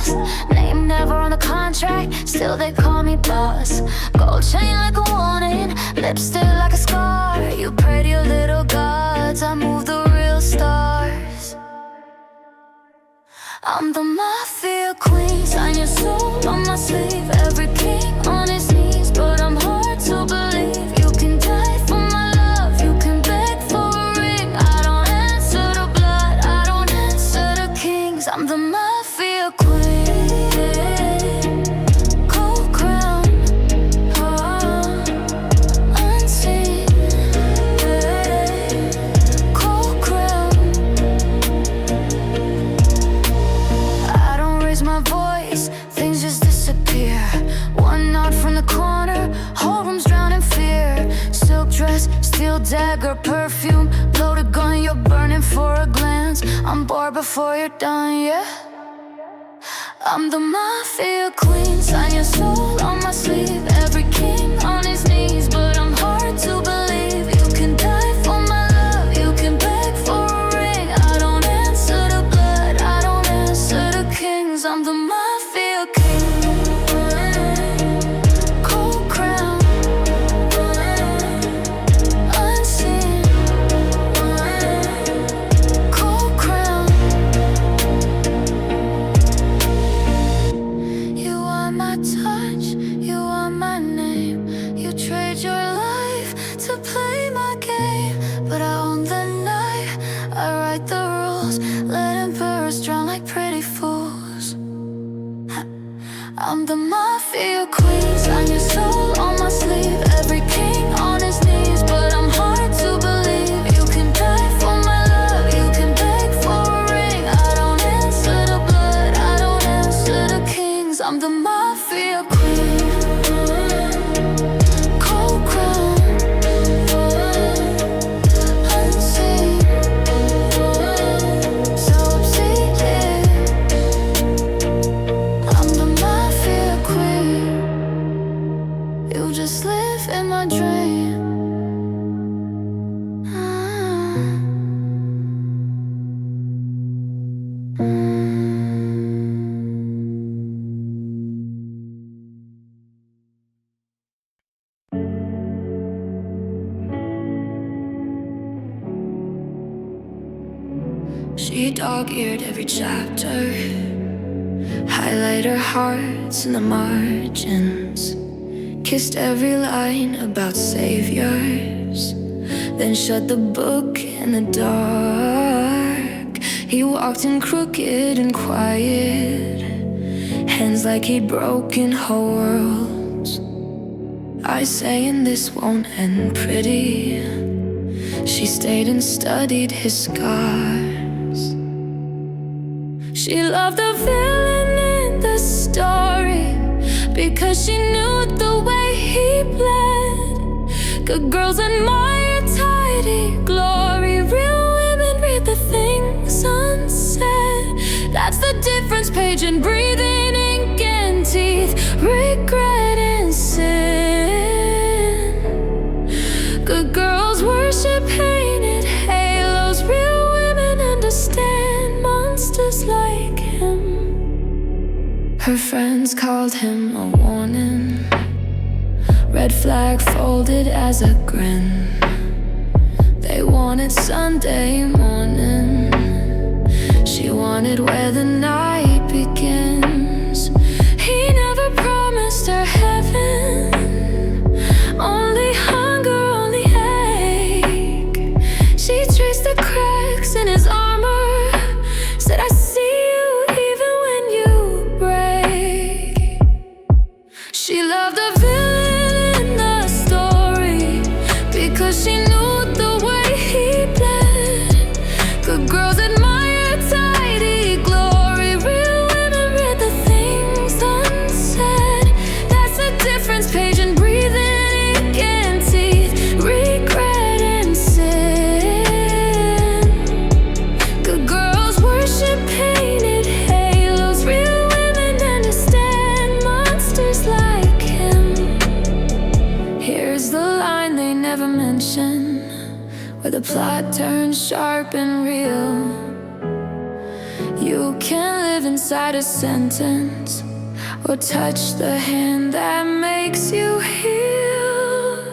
boss. Name never on the contract, still they call me boss. Gold chain like a warning, lipstick like a scar. You pray to your little gods, I move the real stars. I'm the mafia queen, sign your soul on my sleeve. Every king on his knees, but I'm hard to believe. You can die for my love, you can beg for a ring. I don't answer to blood, I don't answer to kings. I'm the mafia queen, cold crown, unseen, cold crown. I don't raise my voice, things just disappear. One nod from the corner, whole room's drowned in fear. Silk dress, steel dagger, perfume, loaded gun, you're burning for a glance. I'm bored before you're done, yeah. I'm the mafia queen, sign your soul on my sleeve. Every king on his knees, but I'm hard to believe. You can die for my love, you can beg for a ring. I don't answer to blood, I don't answer to kings. I'm the mafia king, cold crown, unseen, cold crown. You want my touch, you want my name. You trade your life to play my game, but I own the night, I write the rules. Let emperors drown like pretty fools. I'm the mafia queen, sign your soul on my sleeve. Every king on his knees, but I'm hard to believe. You can die for my love, you can beg for a ring. I don't answer to blood, I don't answer to kings. I'm the mafia queen, cold crown, unseen, so obscene. I'm the mafia queen, you just live in my dream. She dog-eared every chapter, highlight her hearts in the margins, kissed every line about saviors, then shut the book in the dark. He walked in crooked and quiet, hands like he'd broken whole worlds. I saying this won't end pretty. She stayed and studied his scars. She loved the villain in the story because she knew the way he bled. Good girls admire tidy glory, real women read the things unsaid. That's the difference, page and breathing, ink and teeth, regret and sin. Good girls worship painted halos, real women understand monsters like him. Her friends called him a warning, red flag folded as a grin. They wanted Sunday morning, she wanted where the night begins. He never promised her heaven, only hunger, only ache. She traced the cracks in his armor, said I see you even when you break. She loved a villain in the story because she knew the way he bled. Good girls admire tidy glory, real women read the things unsaid. That's the difference, page and breathing, ink and teeth, regret and sin. Good girls worship painted halos, real women understand monsters like him. Here's the line they never mention, where the plot turns sharp and real. You can live inside a sentence, or touch the hand that makes you heal.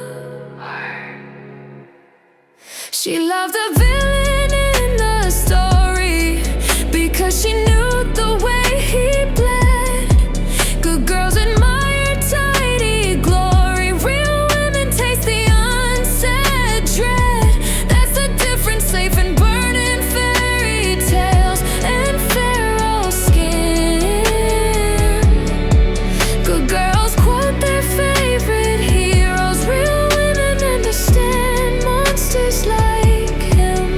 She loved the villain in the story because she knew the way he bled. Good girls admire tidy glory. Real women taste the unsaid dread. That's the difference, safe and burning fairy tales and feral skin. Good girls quote their favorite heroes. Real women understand monsters like him.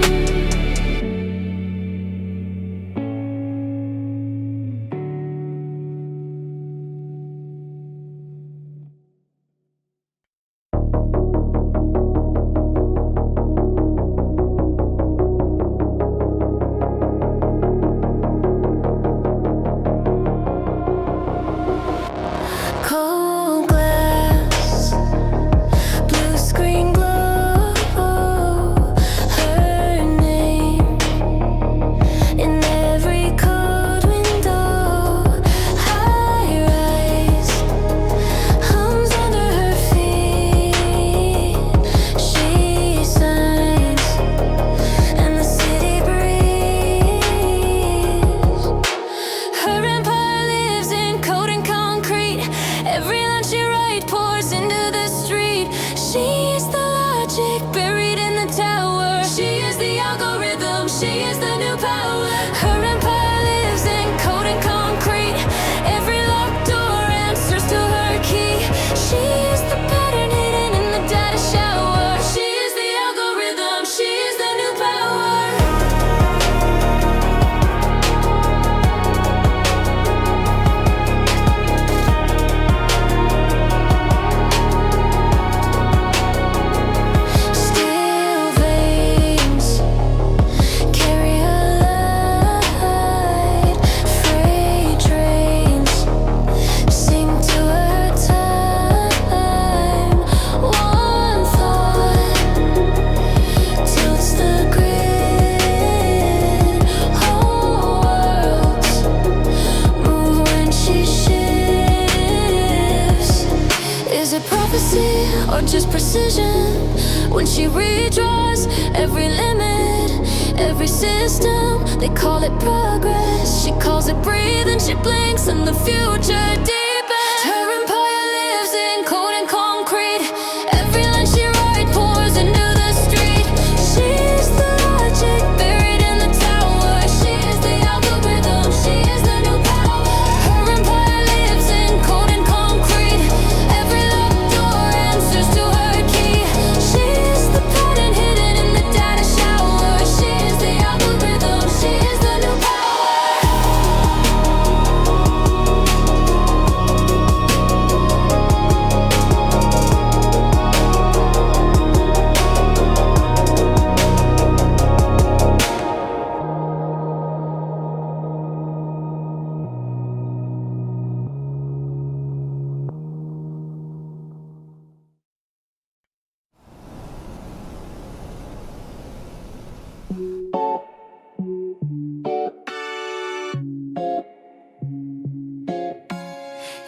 Cold glass, blue screen glow, her name in every cold window. High rise hums under her feet. She signs and the city breathes. Her empire lives in code and concrete. Every line she writes pours into the street. She is the logic buried in the tower. She is the algorithm. She is the new power. Her empire lives in code and concrete. Every locked door answers to her key. She is the pattern hidden in the data shower. She is the algorithm. She is the new power. Steel veins carry a light. Freight trains sing to her time. One thought tilts the grid. Whole worlds move when she shifts. Is it prophecy or just precision? When she redraws every limit, every system, they call it progress. She calls it breathe and she blinks and the future deepens. Her empire lives in code and concrete. Every line she writes pours into the street. She is the logic buried in the tower. She is the algorithm. She is the new power. Her empire lives in code and concrete. Every locked door answers to her key. She is the pattern hidden in the data shower. She is the algorithm. She is the new power.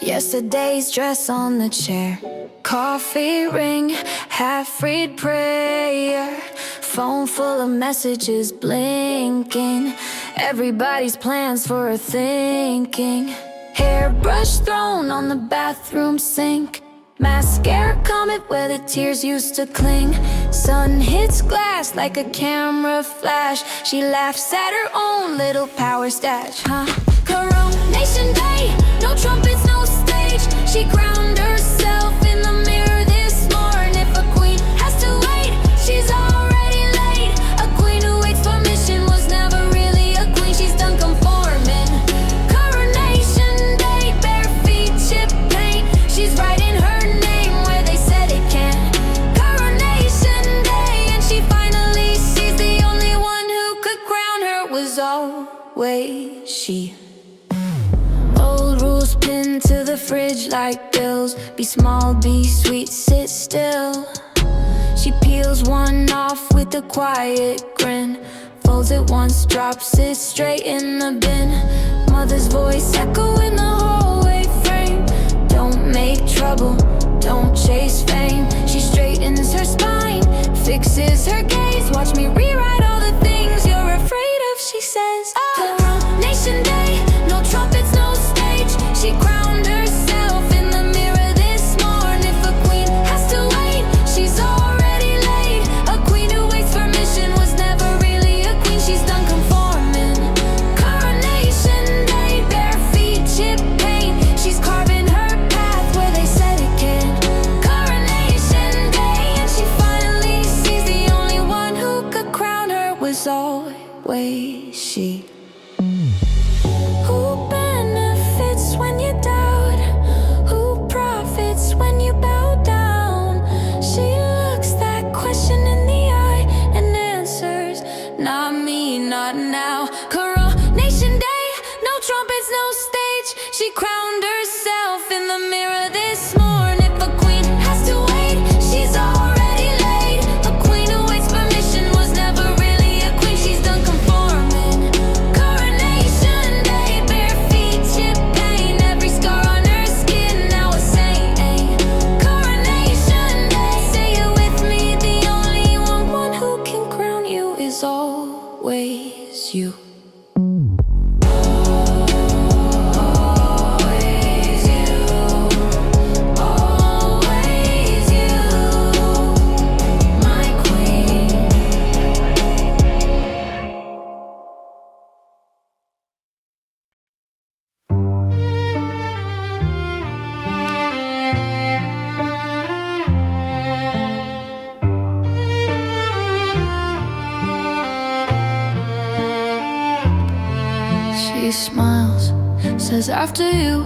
Yesterday's dress on the chair, coffee ring, half-read prayer, phone full of messages blinking, everybody's plans for her thinking. Hairbrush thrown on the bathroom sink, mascara comet where the tears used to cling. Sun hits glass like a camera flash. She laughs at her own little power stash. Coronation day, no trumpets, no stage. She ground herself in the mirror this morning. If a queen has to wait, she's already late. A queen who waits for mission was never really a queen. She's done conforming. Coronation day, bare feet, chip paint. She's writing her name where they said it can't. Coronation day, and she finally sees the only one who could crown her was always she. Old rules pinned to the fridge like bills. Be small, be sweet, sit still. She peels one off with a quiet grin, folds holds it once, drops it straight in the bin. Mother's voice echo in the hallway frame. Don't make trouble, don't chase fame. She straightens her spine, fixes her gaze. Watch me rewrite all the things you're afraid of, she says. Coronation day, no trumpets, no stage. She crowned herself in the mirror this morn. If a queen has to wait, she's already late. A queen who waits for mission was never really a queen. She's done conforming. Coronation day, bare feet, chip paint. She's carving her path where they said it can't. Coronation day, and she finally sees the only one who could crown her was always she. Who benefits when you doubt? Who profits when you bow down? She looks that question in the eye and answers, not me, not now. Coronation day, no trumpets, no stage. She crowned herself in the mirror this morn. If a queen has to wait, she's already late. A queen who waits for mission was never really a queen. She's done conforming. Coronation day, bare feet, chip paint. Every scar on her skin now a saint. Coronation day, say it with me. The only one who can crown you is always you. She smiles, says after you,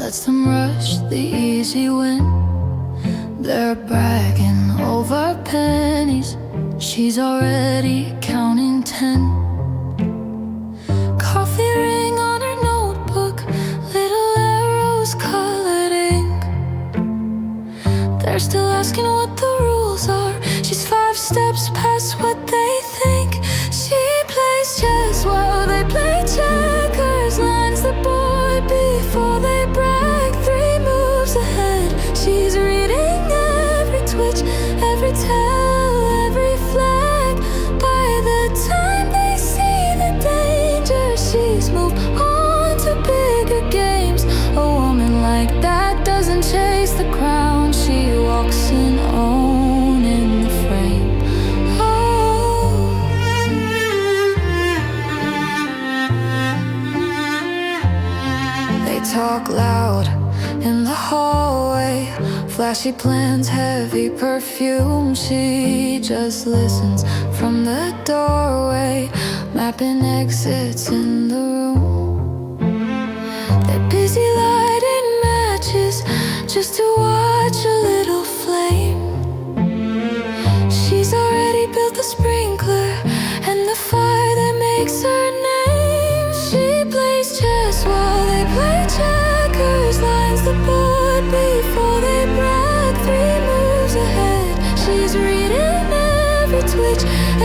lets them rush the easy win. They're bragging over pennies, she's already counting 10. Coffee ring on her notebook, little arrows colored ink. They're still asking what the rules are. She's 5 steps past what they think. She plays chess while they play checkers. Lines the board before they brag. 3 moves ahead. She's reading every twitch, every tell, every flag. By the time they see the danger, she's moved on to bigger games. A woman like that doesn't chase the crown. She walks in owning the frame. Talk loud in the hallway, flashy plans, heavy perfume. She just listens from the doorway, mapping exits in the room. They're busy lighting matches just to watch a little flame. She's already built the sprinkler and the fire that makes her name. She plays chess while they play checkers. Lines the board before they brag. 3 moves ahead. She's reading every twitch,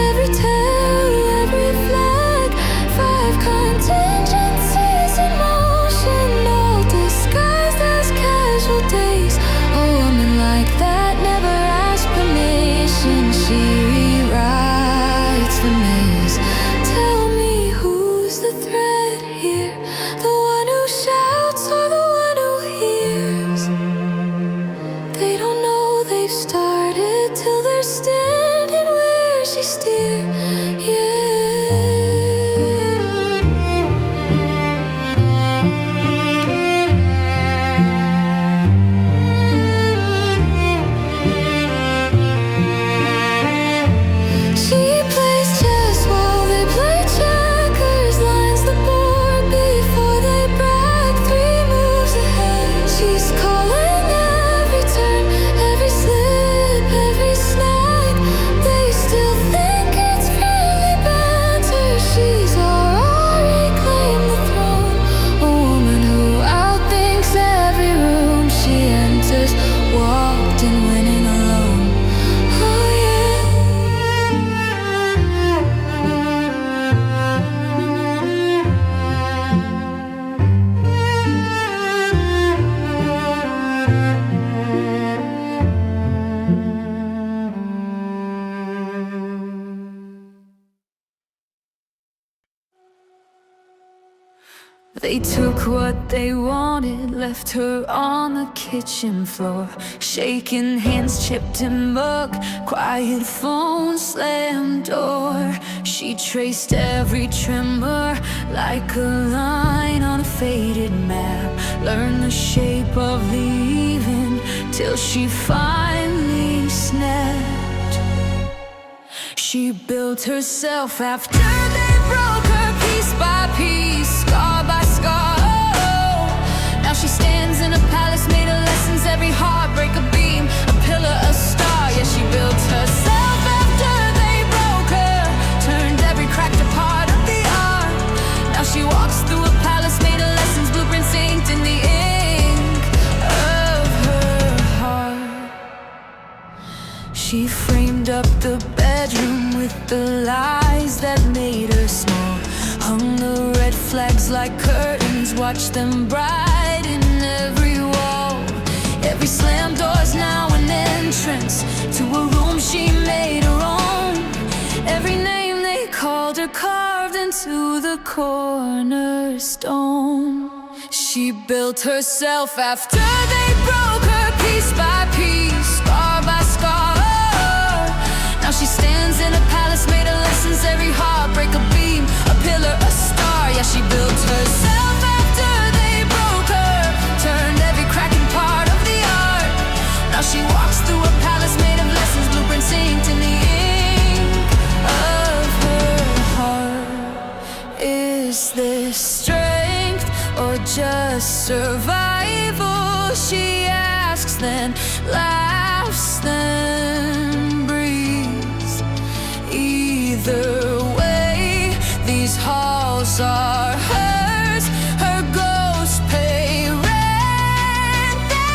every tell, every flag. 5 contingencies in motion, all disguised as casual days. A woman like that never asks permission. She rewrites the maze. Tell me, who's the thread here? The one who shouts or the one who hears? They don't know they've started till they're standing where she steered. She plays chess while they play checkers. Lines the board before they brag. 3 moves ahead. She's calling every turn, every slip, every snag. They still think it's They took what they wanted, left her on the kitchen floor. Shaking hands, chipped and mug, quiet phone, slammed door. She traced every tremor like a line on a faded map. Learned the shape of leaving till she finally snapped. She built herself after they broke her piece by piece, scar by scar. Oh, now she stands in a palace made of lessons. Every heartbreak a beam, a pillar, a star. Yeah, she built herself after they broke her, turned every crack to part of the art. Now she walks through a palace made of lessons, blueprints inked in the ink of her heart. She framed up the bedroom with the lies that made her small. Hung the red flags like curtains, watch them brighten every wall. Every slammed door's now an entrance to a room she made her own. Every name they called her carved into the cornerstone. She built herself after they broke her piece by piece, scar by scar. Now she stands in a palace made of lessons. Every heartbreak a beam, a pillar, a star. Yeah, she built herself after they broke her, turned every cracking part of the art. Now she walks through a palace made of lessons, blueprints inked in the ink of her heart. Is this strength or just survival? She asks, then laughs, then breathes. Either way, these halls are hers. Her ghost pay rent and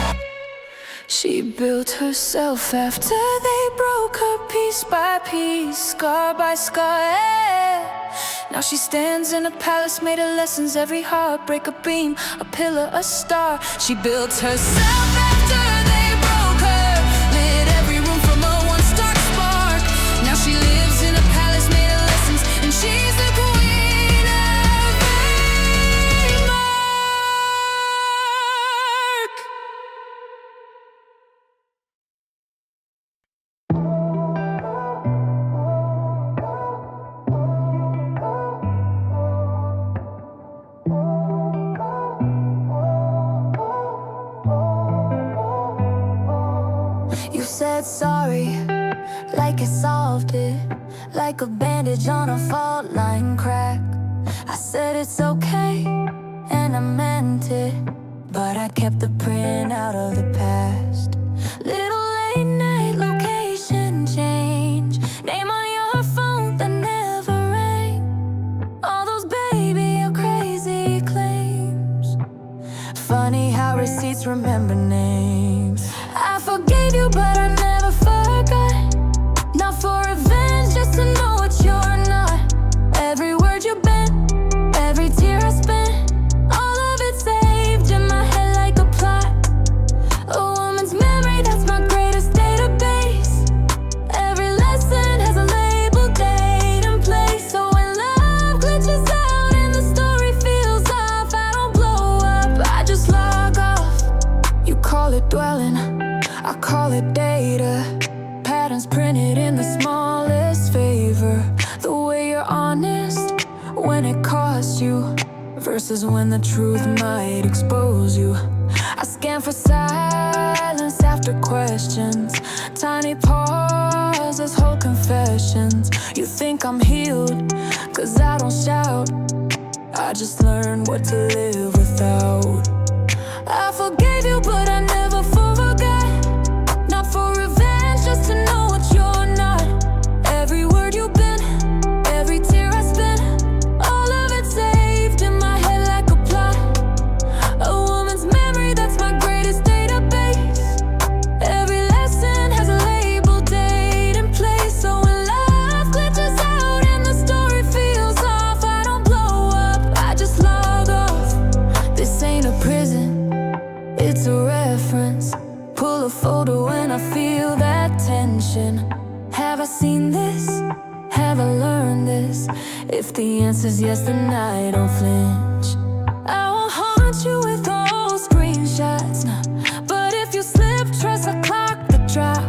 leave. She built herself after they broke her piece by piece, scar by scar. Yeah. Now she stands in a palace made of lessons. Every heartbreak a beam, a pillar, a star. She built herself after they broke her, lit every room from a once dark spark. Now she lives in a palace made of lessons, and she's the queen of Denmark. You said sorry, like it solved it, like a bandage on a fault line crack. I said it's okay, and I meant it, but I kept the print out of the past. Little late night location change, name on your phone that never rang. All those baby or crazy claims. Funny how receipts remember names. I forgave you, but I never forgot. Not for revenge, just to know what you're not. Every word you bent, every tear I spent, all of it saved in my head like a plot. A woman's memory, that's my greatest database. Every lesson has a label, date, and place. So when love glitches out and the story feels off, I don't blow up, I just log off. You call it dwelling, I call it data. Patterns printed in the smallest favor. The way you're honest when it costs you, versus when the truth might expose you. I scan for silence after questions, tiny pauses, whole confessions. You think I'm healed, cause I don't shout. I just learned what to live without. I forgave you, but I never forgot. Not for revenge, just to know what you're not. Every word you bent, every tear I spent, all of it saved in my head like a plot. A woman's memory, that's my greatest database. Every lesson has a label, date, and place. So when love glitches out and the story feels off, I don't blow up, I just log off. This ain't a prison, it's a reference. Pull a photo and I feel that tension. Have I seen this? Have I learned this? If the answer's yes, then I don't flinch. I won't haunt you with old screenshots, no. But if you slip, trust I clock the drop.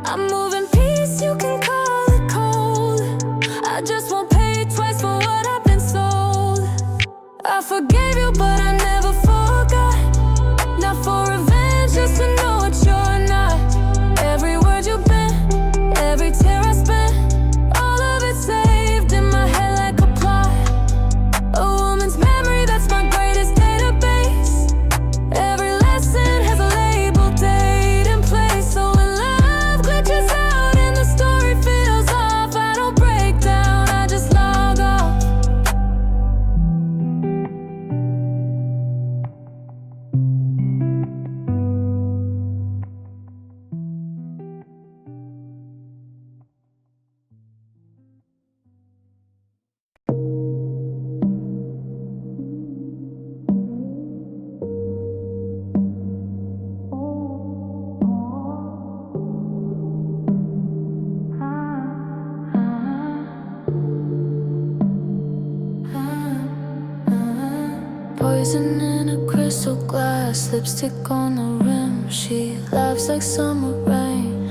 I'm moving peace, you can call it cold. I just won't pay twice for what I've been sold. I forgave you, but I never forgot. Not for revenge, just to know what you're not. Every word you've been, every tear I spent, all of it saved in my head like a plot. A woman's memory, that's my greatest database. Every lesson has a label, date, and place. So when love glitches out and the story feels off, I don't break down, I just log off. Poison in a crystal glass, lipstick on the rim. She laughs like summer rain,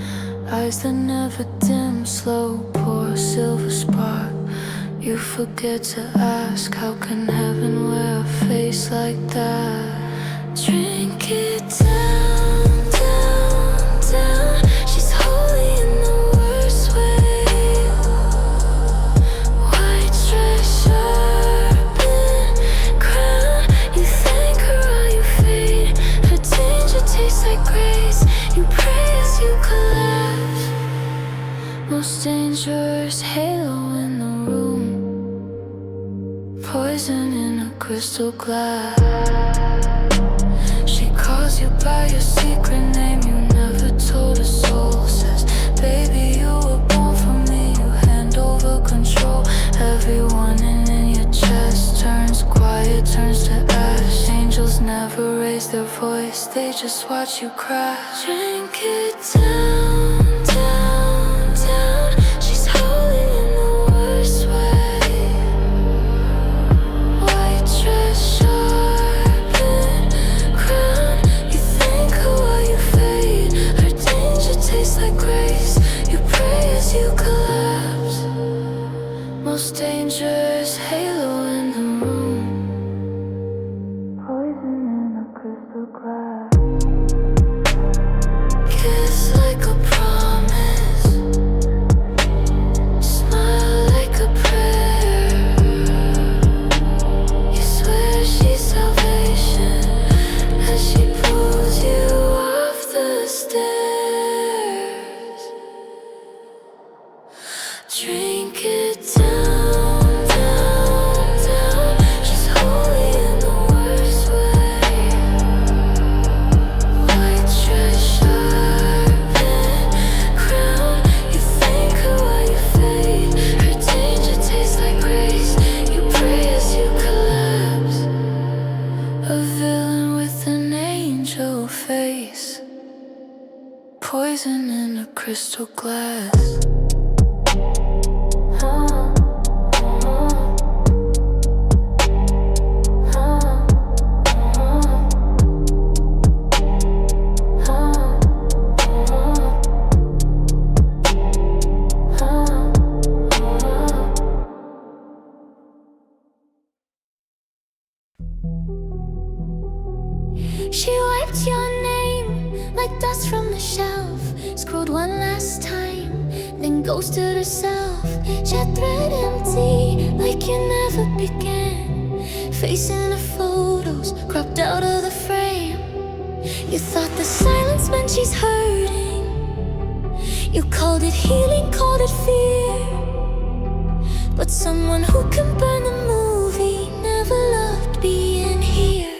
eyes that never dim. Slow pour, silver spark. You forget to ask, how can heaven wear a face like that? Drink it down, down, down. She's holy in the worst way. White dress, sharpened crown. You thank her while you fade. Her danger tastes like grace. You pray as you collapse. Most dangerous halo in the room. Poison in a crystal glass. She calls you by your secret name you never told a soul. Says, baby, you were born for me. You hand over control. Everyone in your chest turns quiet, turns to ash. Angels never raise their voice, they just watch you crash. Drink it down, down, down. She's holy in the worst way. White dress, sharpened crown. You thank her while you fade. Her danger tastes like grace. You pray as you collapse. Most dangerous halo in the room. Poison in a crystal glass. Kiss like a promise. Smile like a prayer. You swear she's salvation as she pulls you off the stairs. Drink it down, down, down. She's holy in the worst way. White dress, sharpened crown. You thank her while you fade. Her danger tastes like grace. You pray as you collapse. A villain with an angel face. Poison in a crystal glass. She wiped your name like dust from the shelf. Scrolled one last time, then ghosted herself. Chat thread empty, like you never began. Facing her photos, cropped out of the frame. You thought the silence meant she's hurting. You called it healing, called it fear. But someone who can burn the movie never loved being here.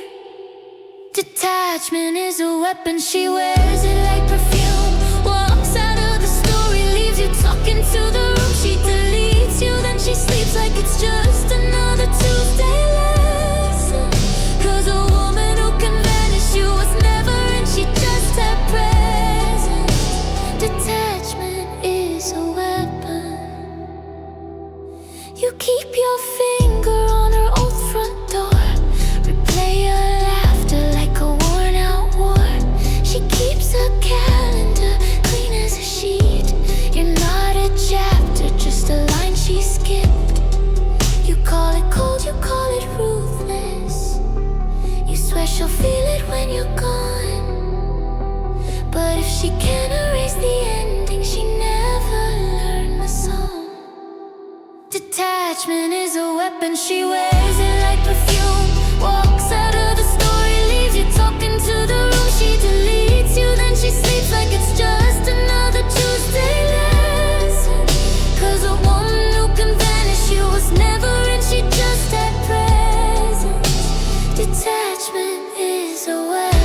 Detachment is a weapon, she wears it like perfume. Walks out of the story, leaves you talking to the room. She deletes you, then she sleeps like it's just another Tuesday lesson. Cause a woman who can vanish you was never, and she just had presence. Detachment is a weapon. You keep But if she can't erase the ending, she never learned the song. Detachment is a weapon, she wears it like perfume. Walks out of the story, leaves you talking to the room. She deletes you, then she sleeps like it's just another Tuesday lesson. Cause a woman who can vanish, you was never in, she just had presence. Detachment is a weapon.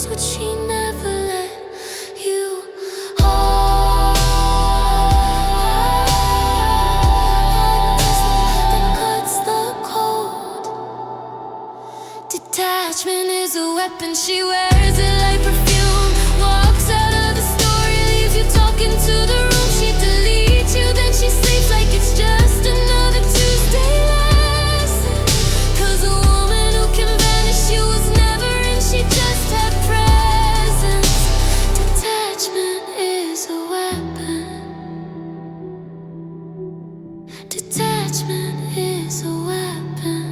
What she never let you hold. That cuts the cold. Detachment is a weapon, she wears it like perfume. Walks out of the story, leaves you talking to the room. She deletes you, then she sleeps like it's just another Tuesday lesson. Cause a woman who can vanish, you was never in, she just had presence. Detachment is a weapon. Detachment is a weapon.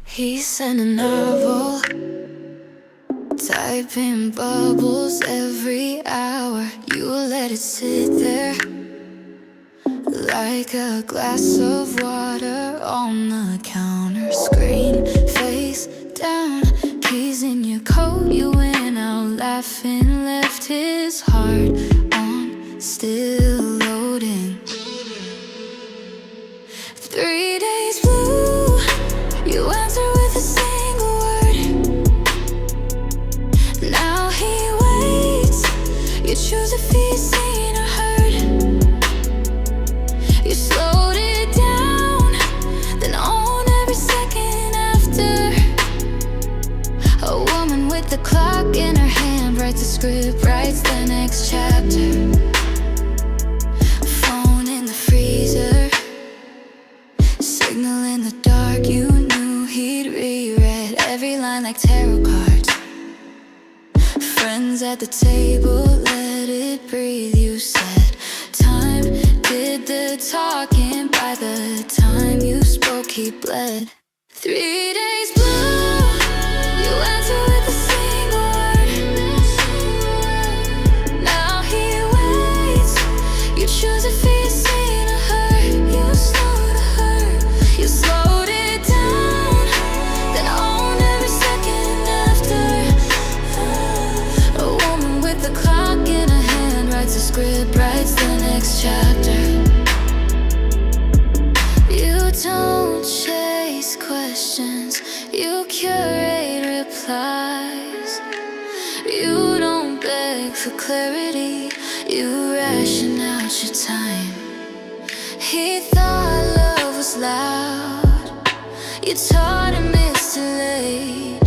He sent a novel, typing bubbles every hour. You let it sit there like a glass of water on the counter. Screen face down, keys in your coat. You went out laughing, left his heart on, still loading. 3 days blue, you answer with a single word. Now he waits, you choose if he's seen or heard. You slowed it down, then on every second after. A woman with the clock in her hand writes a script, writes the next chapter. Phone in the freezer, signal in the dark. You knew he'd reread every line like tarot cards. Friends at the table, let it breathe, you said. Time did the talking, by the time you spoke he bled. 3 days blue, you answer with a single word. Now he waits, you choose if he's seen or heard. You slowed her, you slowed it down, then on every second after. A woman with the clock in her hand writes a script, writes the next chapter. You don't chase questions, you curate replies. You don't beg for clarity, you ration out your time. He thought love was loud, you taught him it's too late.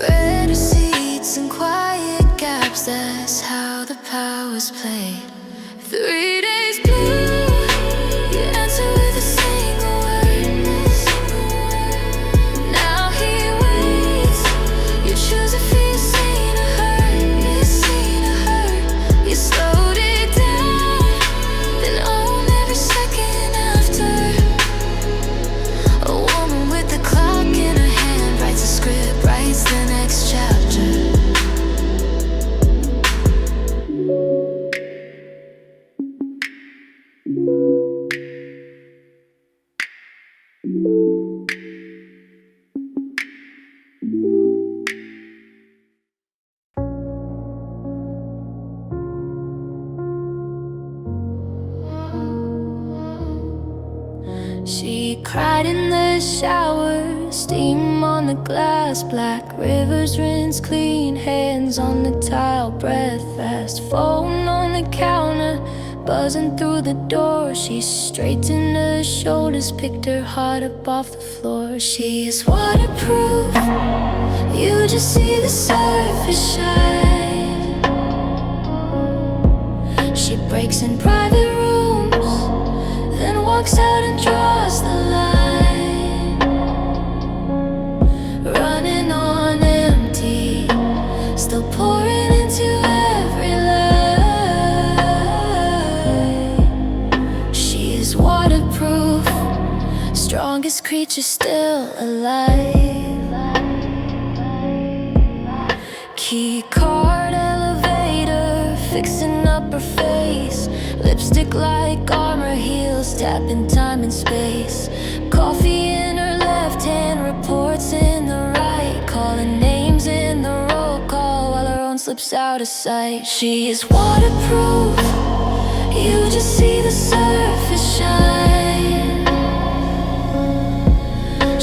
Red receipts and quiet gaps, that's how the power's played. 3 days blue, you answer with a single word. Now he waits, you choose if he's seen or heard. He's seen or heard, you slowed it down, then on every second after. A woman with the clock in her hand writes a script, writes the next chapter. She cried in the shower, steam on the glass, black rivers rinse clean, hands on the tile, breath fast, phone on the counter, buzzing through the door. She straightened her shoulders, picked her heart up off the floor. She is waterproof, you just see the surface shine. She breaks in private rooms, then walks out and draws the line. Running on empty, still pouring into every lie. She is waterproof, strongest creature still alive. Key card elevator, fixing up her face. Lipstick like armor, heels tapping time and space. Coffee in her left hand, reports in the right. Calling names in the roll call while her own slips out of sight. She is waterproof, you just see the surface shine.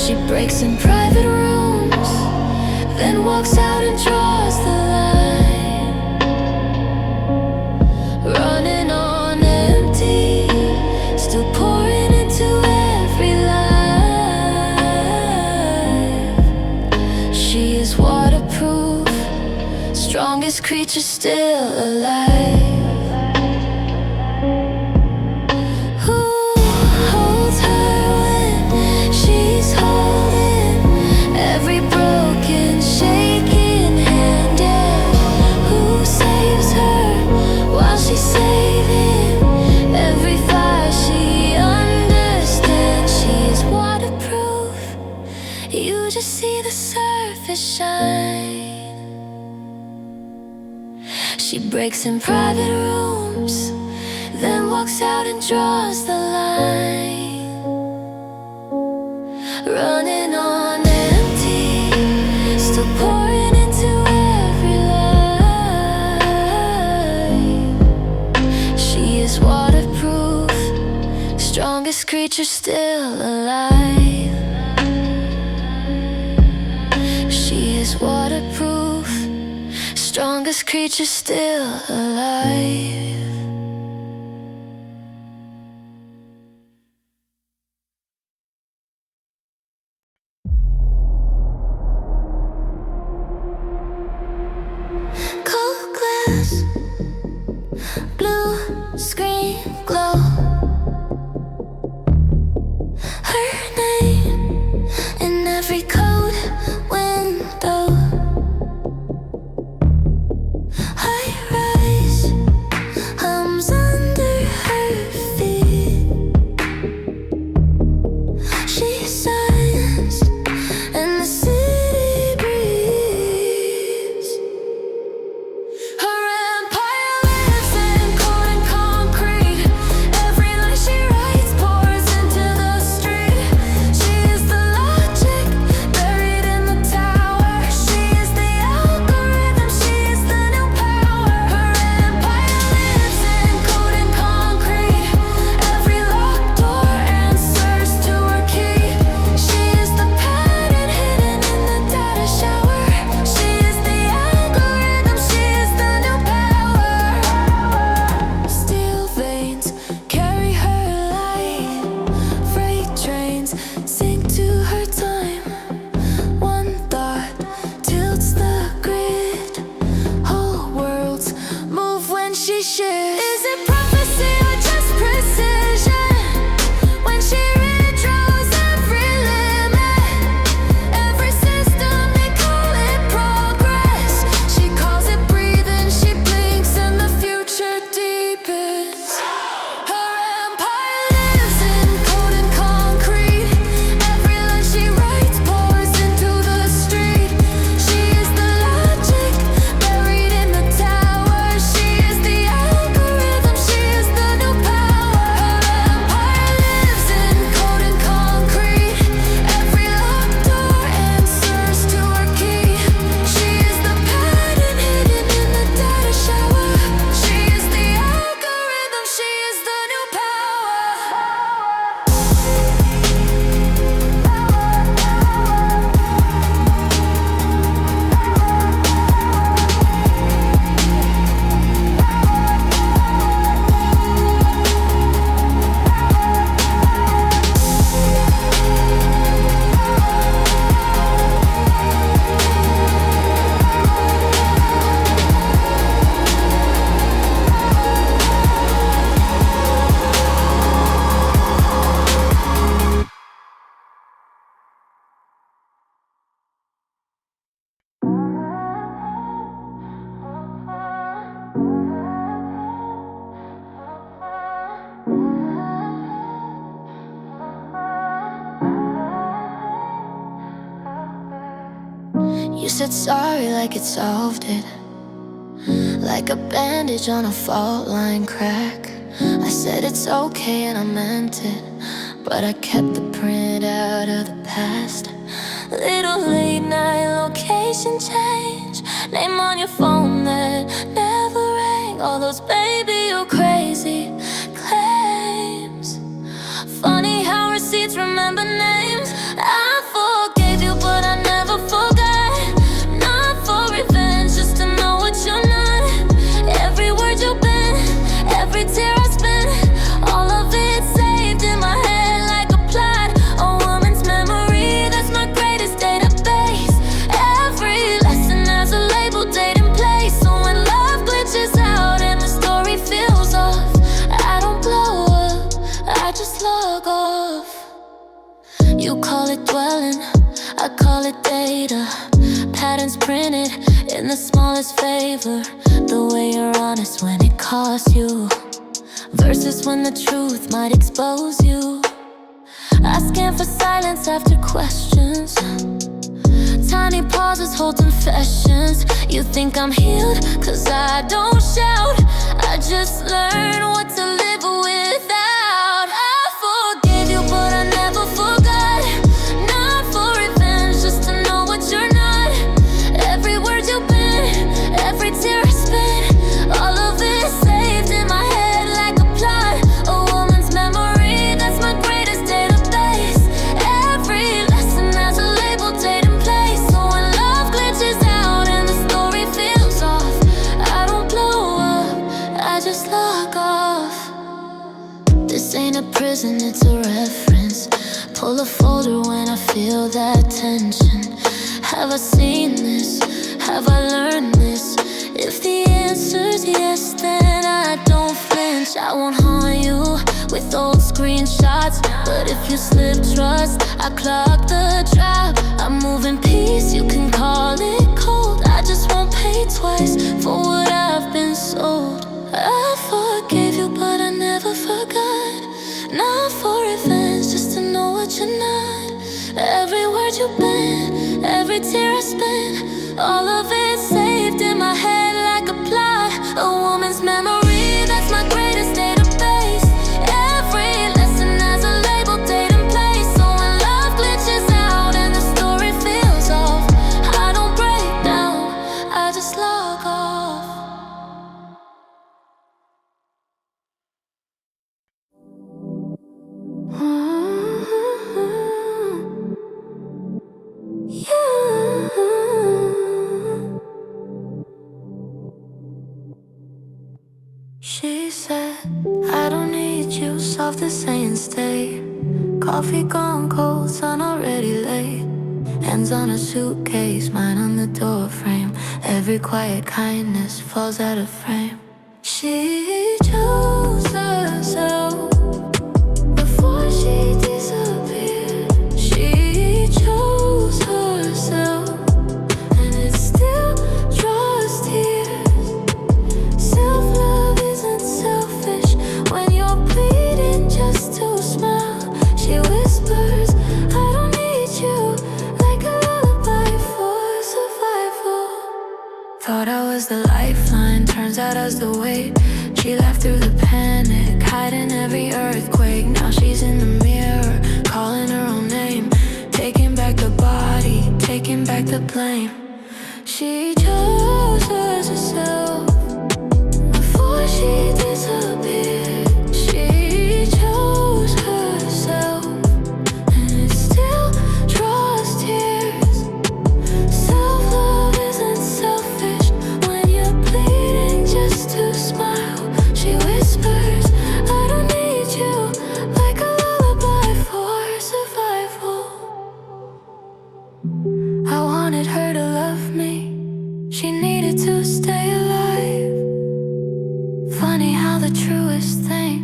She breaks in private rooms, then walks out and draws the line. Running on empty, still pouring into every life. She is waterproof, strongest creature still alive. Who holds her when she's holding every broken, shaking hand? Yeah. Who saves her while she's saving every fire she understands? She's waterproof, you just see the surface shine. She breaks in private rooms, then walks out and draws the line. Running on empty, still pouring into every life. She is waterproof, strongest creature still alive. She is waterproof, strongest creature still alive. Cold glass, blue screen glow. Her name in every code window. High rise hums under her feet. She signs and the city breathes. Her empire lives in cold and concrete. Every You said sorry like it solved it, like a bandage on a fault line crack. I said it's okay and I meant it, but I kept the print out of the past. Little late night location change, name on your phone that never rang. All those baby you're crazy claims. Funny how receipts remember names. I forgave you but I never forgot. Not for revenge, just to know what you're not. Every word you've been, every tear I spent, all of it saved in my head like a plot. A woman's memory, that's my greatest database. Every lesson has a label, date, and place. So when love glitches out and the story feels off, I don't blow up, I just log off. You call it dwelling, I call it data. Patterns printed in the smallest favor. The way you're honest when it costs you, versus when the truth might expose you. I scan for silence after questions. Tiny pauses hold confessions. You think I'm healed, cause I don't shout. I just learn what to live without. I forgave you but I never forgot. Not for revenge, just to know what you're not. Every word you've been, every tear I spent, all of it saved in my head like a plot. A woman's memory, that's my greatest database. Every lesson has a label, date, and place. So when love glitches out and the story feels off, I don't blow up, I just log off. This ain't a prison, it's a reference. Pull a folder when I feel that tension. Have I seen this? Have I learned this? If the answer's yes, then I don't flinch. I won't haunt you with old screenshots, but if you slip trust, I clock the drop. I'm moving peace, you can call it cold. I just won't pay twice for what I've been sold. I forgave you but I never forgot. Not for revenge, just to know what you're not. Every word you've been, every tear I spent, all of it saved in my head like a plot. A woman's memory, that's my greatest database. Every lesson has a label, date, and place. So when love glitches out and the story feels off, I don't break down, I just log off. She said, I don't need you, soft as saying stay. Coffee gone cold, sun already late. Hands on a suitcase, mine on the door frame. Every quiet kindness falls out of frame. She chose herself before she disappeared. She chose herself, and it still draws tears. Self-love isn't selfish when you're bleeding just to smile. She whispers, I don't need you, like a lullaby for survival. Thought I was the lifeline, turns out I was the weight. She laughed through the panic, hiding every earthquake. Now she's in the mirror, calling her own name. Taking back the body, taking back the blame. She chose herself before she disappeared. She chose herself, and it still draws tears. Self-love isn't selfish when you're bleeding just to smile. She whispers, I don't need you, like a lullaby for survival. I wanted her to love me, she needed to stay alive. Funny how the truest thing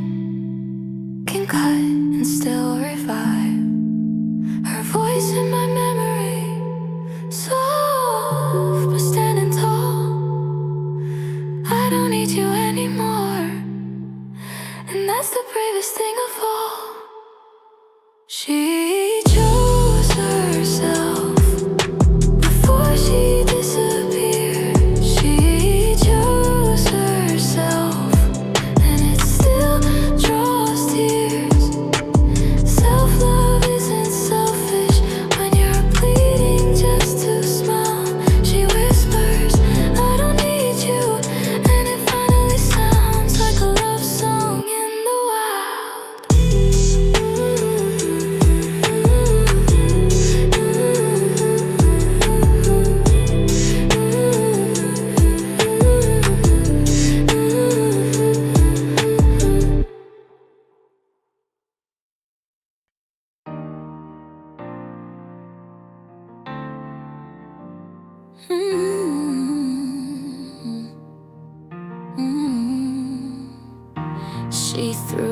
can cut and still revive. Her voice in my memory, soft but standing tall. I don't need you anymore, and that's the bravest thing of all. She chose herself before she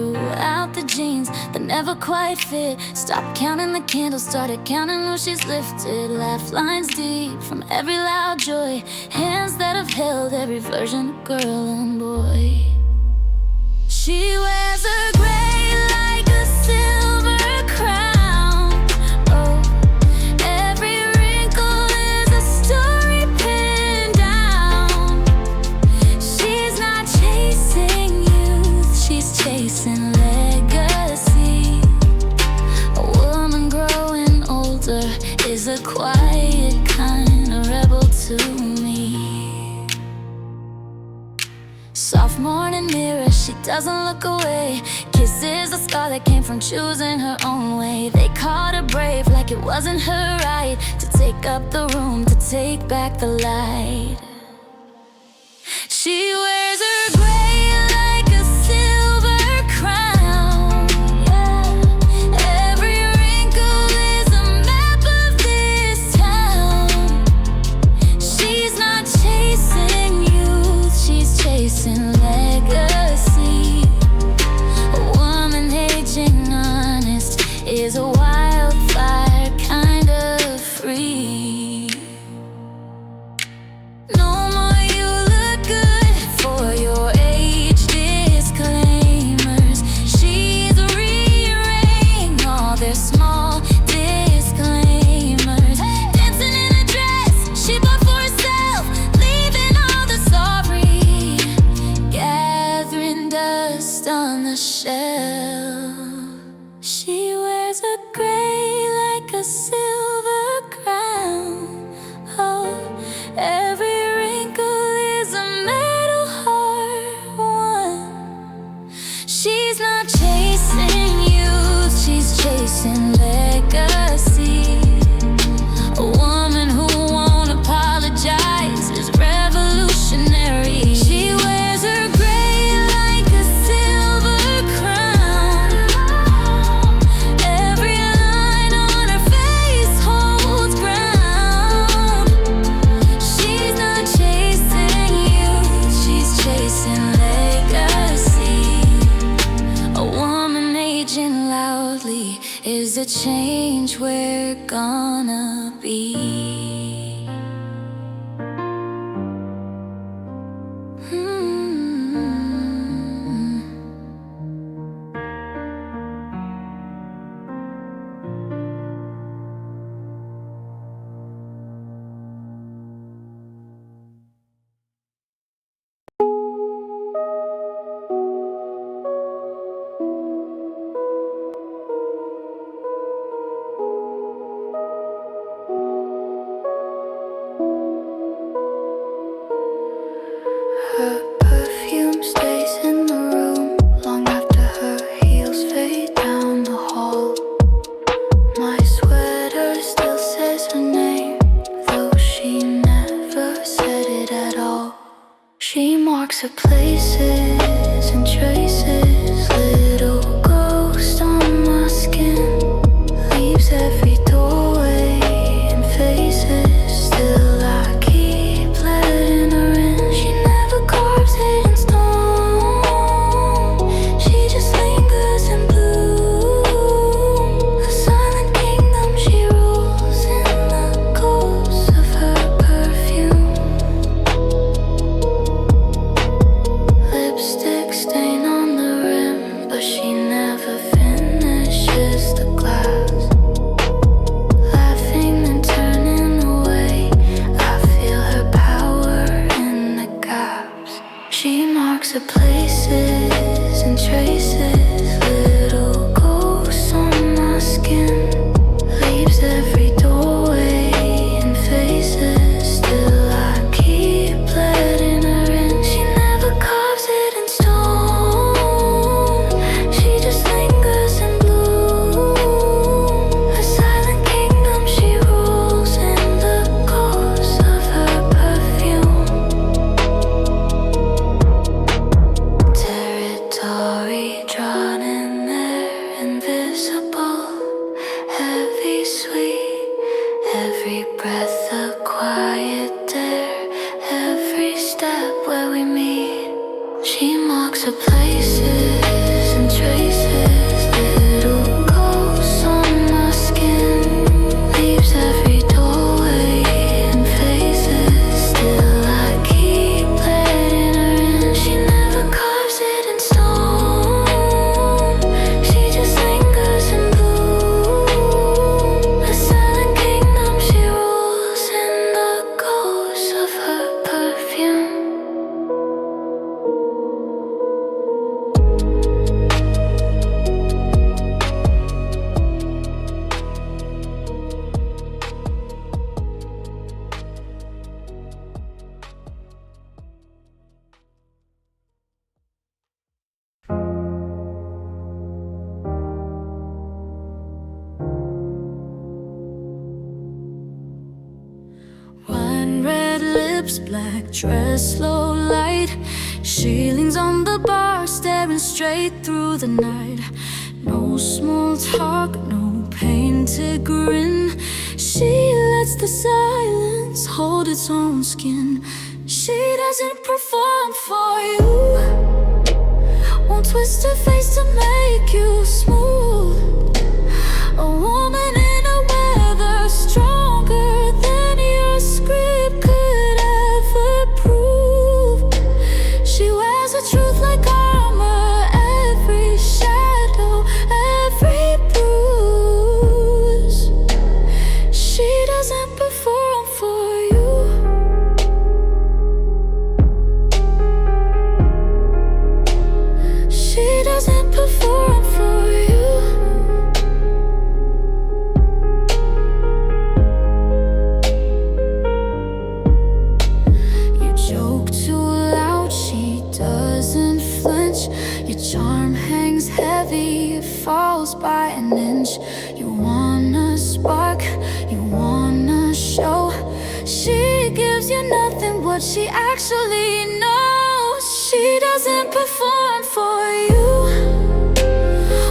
Threw out the jeans that never quite fit. Stopped counting the candles, started counting who she's lifted. Laugh lines deep from every loud joy. Hands that have held every version of girl and boy. She wears a gray like a silver crown. Oh, every wrinkle is a story pinned down. She's not chasing youth, she's chasing legacy. A woman growing older is a quiet kind of rebel to me. Soft morning mirror, she doesn't look away. Kisses a scar that came from choosing her own way. They called her brave like it wasn't her right to take up the room, to take back the light. She wears her gray like a silver crown. Yeah. Every wrinkle is a map of this town. She's not chasing youth, she's chasing legacy. A woman aging honest is a wildfire kind of free. No more you look good for your age disclaimers. She's rewriting all their small disclaimers. Dancing in a dress she bought for herself, leaving all the sorry, gathering dust on the shelf. She wears a gray like a silver crown. Oh, every wrinkle is a metal heart won. She's not chasing youth, she's chasing legacy. A woman who won't apologize is revolutionary. She wears her gray like a silver crown. Every line on her face holds ground. She's not chasing youth, she's chasing legacy. A woman aging loudly is the change we're gonna be. Hmm. lips, black dress, low light. She leans on the bar, staring straight through the night. No small talk, no painted grin. She lets the silence hold its own skin. She doesn't perform for you, won't twist her face to make you smooth. A woman in a weather stronger than your script could ever prove. She wears a truth like armor, every shadow, every bruise. She doesn't perform for you. She doesn't perform for you. You joke too loud, she doesn't flinch. Your charm hangs heavy, it falls by an inch. You wanna spark, you wanna show. She gives you nothing, what she actually knows. She doesn't perform for you,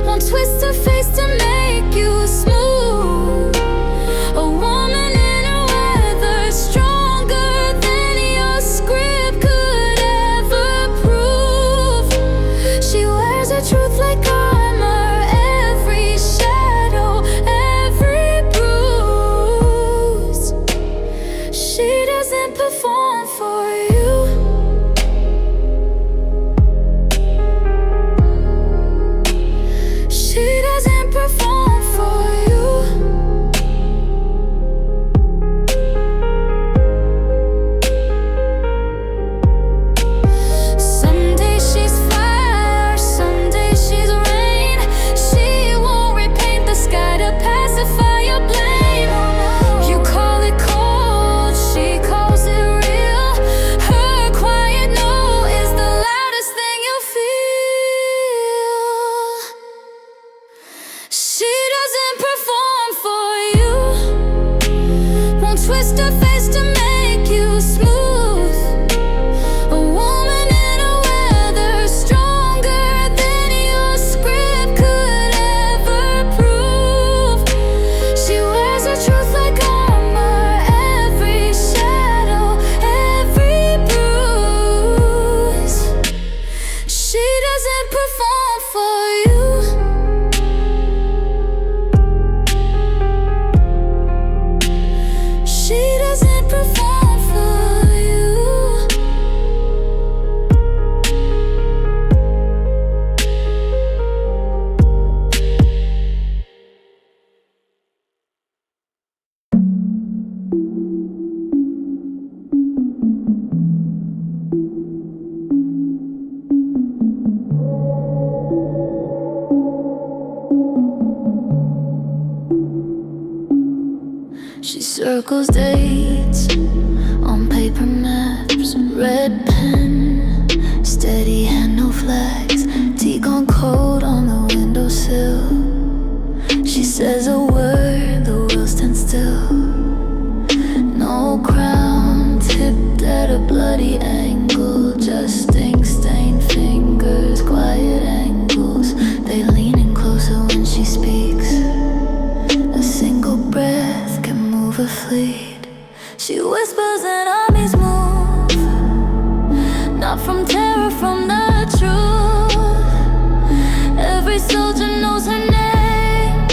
won't twist her face to make you smooth. A woman in a weather stronger than your script could ever prove. She wears a truth like armor, every shadow, every bruise. She doesn't perform for you. She doesn't perform for you. Some days she's fire, some days she's rain. She won't repaint the sky to pacify your blame. You call it cold, she calls it real. Her quiet no is the loudest thing you feel. She doesn't perform for you, won't twist her face to make you smooth. A woman in a weather stronger than your script could ever prove. She wears her truth like armor, every shadow, every bruise. She doesn't perform for you. She doesn't perform for you. She circles dates on paper maps, red pen, steady hand, no flags. Tea gone cold on the windowsill. She says a word, the world stands still. No crown, tipped at a bloody angle. Just ink-stained fingers, quiet angles. They lean in closer when she speaks. A single breath can move a fleet. She whispers and armies move, not from terror, from the truth. Every soldier knows her name,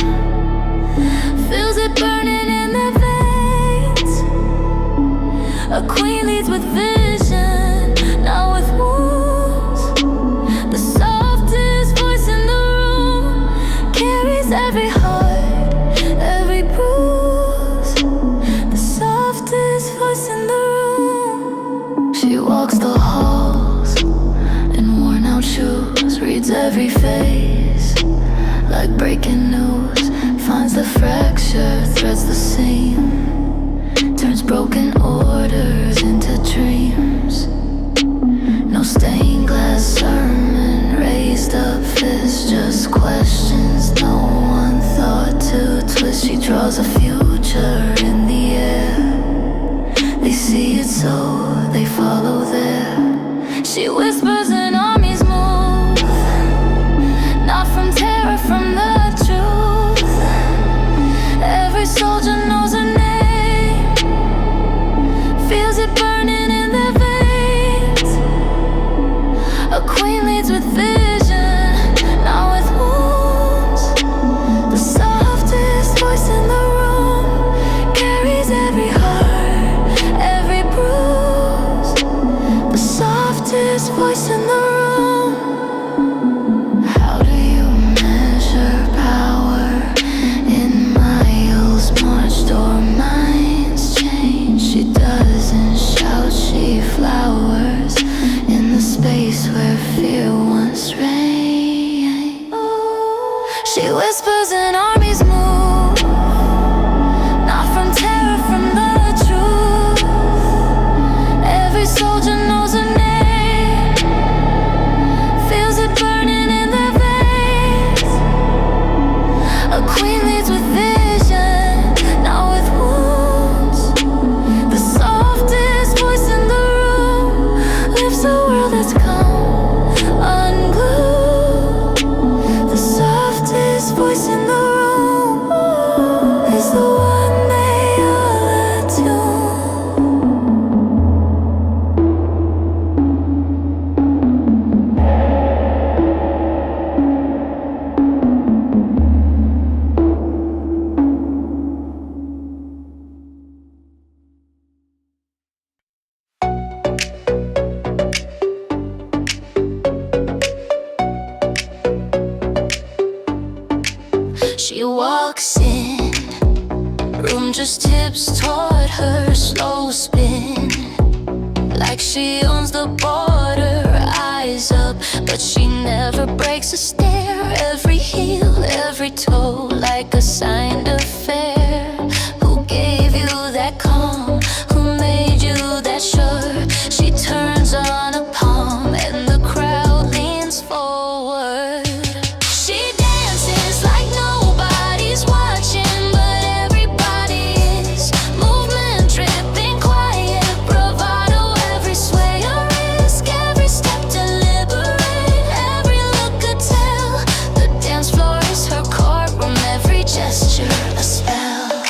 feels it burning in their veins. A queen leads with vision, not with wounds. The softest voice in the room carries every heart, every bruise. The softest voice in the room. She walks the halls in worn out shoes, reads every face like breaking news. Finds the fracture, threads the seam, turns broken orders into dreams. No stained glass sermon, raised up fists, just questions no one thought to twist. She draws a future in the air, they see it so follow there. She whispers and armies move, not from terror, from the truth. Every soldier knows her name, feels it burning in their veins. A queen leads with vision, not with wounds. The softest voice in the room carries every heart, every bruise. The softest voice in the room. How do you measure power? In miles marched or minds change. She doesn't shout, she flowers in the space where fear once reigned. She whispers and armies move, not from terror, from the truth. Every soldier knows her name, feels it burning in their veins. A queen leads with vision, not with wounds. The softest voice in the room lifts a world that's come unglued. The softest voice in the room is the one they all attune. She walks in, room just tips toward her, slow spin, like she owns the border. Eyes up, but she never breaks a stare. Every heel, every toe, like a signed affair. Who gave you that calm? Who made you that sure? She turns on a palm and the crowd leans forward. She dances like nobody's watching, but everybody is. Movement dripping, quiet bravado, every sway a risk, every step deliberate, every look could tell. The dance floor is her courtroom, every gesture a spell.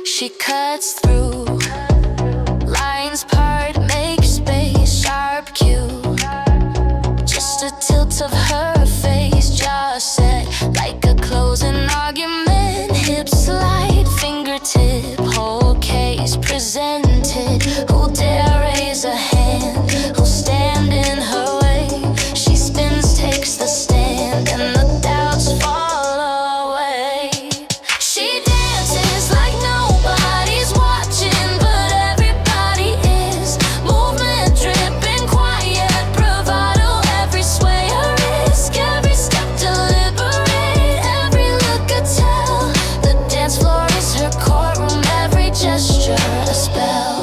She cuts through, lines part, make space, sharp cue. Just a tilt of her face, jaw set like a closing argument. Hips slide, fingertip, whole case presented. Who dare raise a hand? Who'll stand in her way? She spins, takes the stand, and the doubts fall away. She dances like nobody's watching, but everybody is. Movement dripping, quiet bravado, every sway a risk, every step deliberate, every look a tell. The dance floor is her courtroom, every gesture a spell.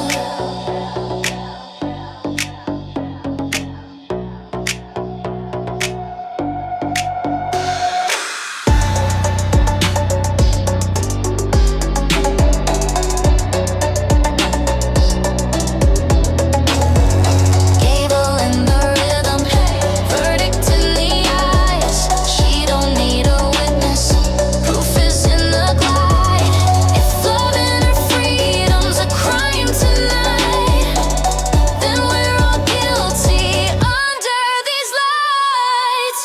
Gable in the rhythm, verdict in the eyes. She don't need a witness, proof is in the glide. If loving her freedom's a crime tonight, then we're all guilty under these lights.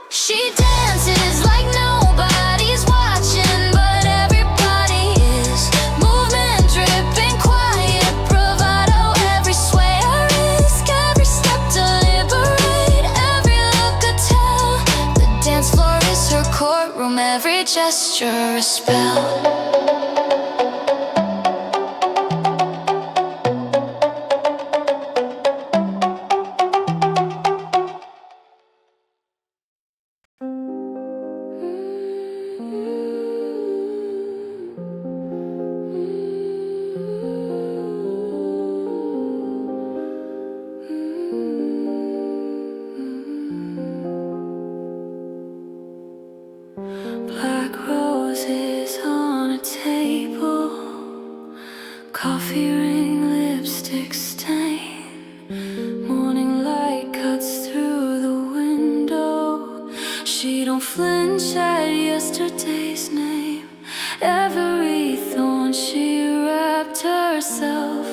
She dances like nobody's watching, but everybody is. Movement dripping, quiet bravado, every sway a risk, every step deliberate, every look a tell. The dance floor is her courtroom, every gesture a spell. Black roses on a table. don't flinch at yesterday's name. Every thorn she wrapped herself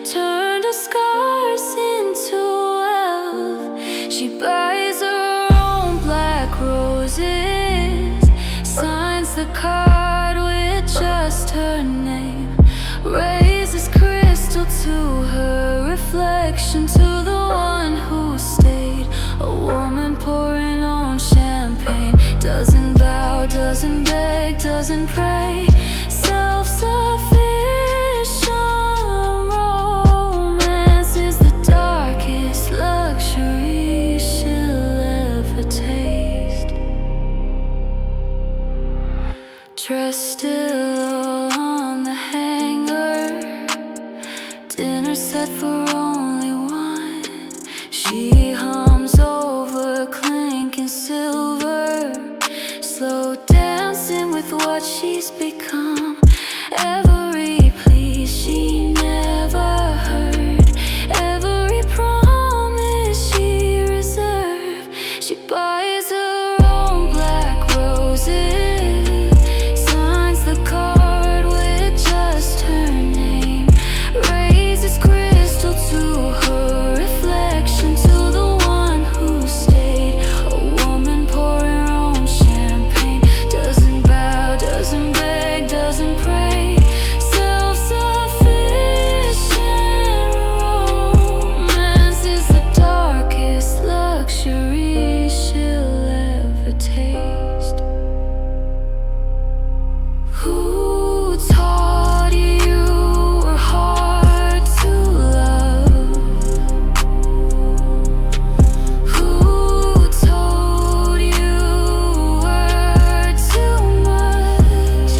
turned her scars into wealth. She buys her own black roses, signs the card with just her name, raises crystal to her reflection, to the one who stayed. A woman pouring on champagne, doesn't bow, doesn't beg, doesn't pray. Self-sufficient romance is the darkest luxury she'll ever taste. Dress still on the hanger, dinner set for only one. She hums over clinking silver, slow dancing with what she's become. Every plea she never heard, every promise she reserved. She buys her own black roses, signs the card with just her name, raises crystal to her reflection, to the one who stayed. A woman pouring her own champagne, doesn't bow, doesn't beg, doesn't pray. Self-sufficient romance is the darkest luxury she'll ever taste. Who taught you were hard to love? Who told you were too much?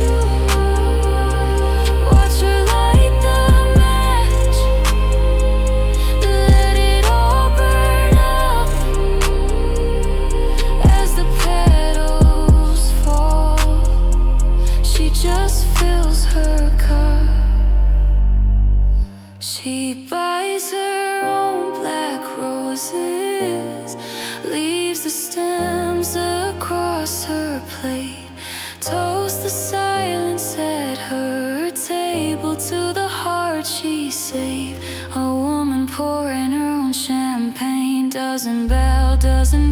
Watch her light the match, let it all burn up. As the petals fall, she just fills her cup. She buys her own black roses, leaves the stems across her plate, toasts the silence at her table, to the heart she saved. A woman pouring her own champagne, doesn't bow, doesn't